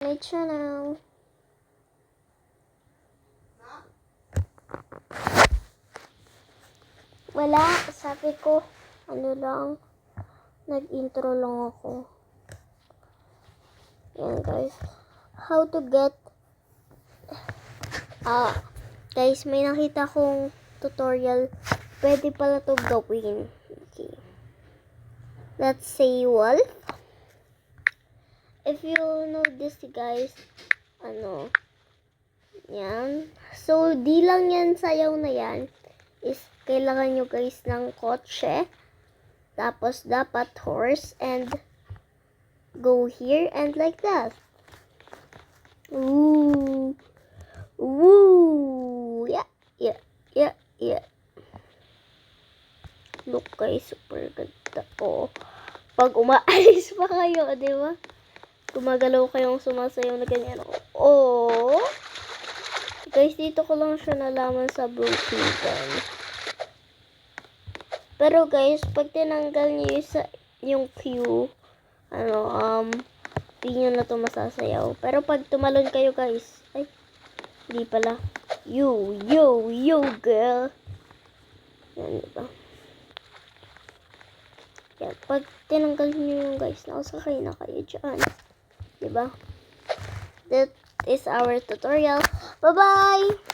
my channel. Wala, sabi ko, ano lang, nag-intro lang ako. Yan guys, how to get, guys, may nakita kong tutorial, pwede pala to gawin. Okay. Let's say wolf. If you know this guys, yan. So, di lang yan sayaw na yan. Is, kailangan nyo guys ng kotse. Tapos, dapat horse. And, go here and like that. Ooh. Woo. Yeah. Look guys, super ganda. Oh. Pag umaalis pa kayo, di ba? Gumagalaw kayong sumasayaw na ganyan. Oh. Guys, dito ko lang siya nalaman sa Brookhaven. Pero guys, pag tinanggal niyo yung Q, di nyo na to masasayaw. Pero pag tumalon kayo guys, ay, hindi pala. Yo, girl. Yan, diba? Yan, pag tinanggal niyo yung guys, nakasakay na kayo dyan. Diba? That is our tutorial. Bye-bye!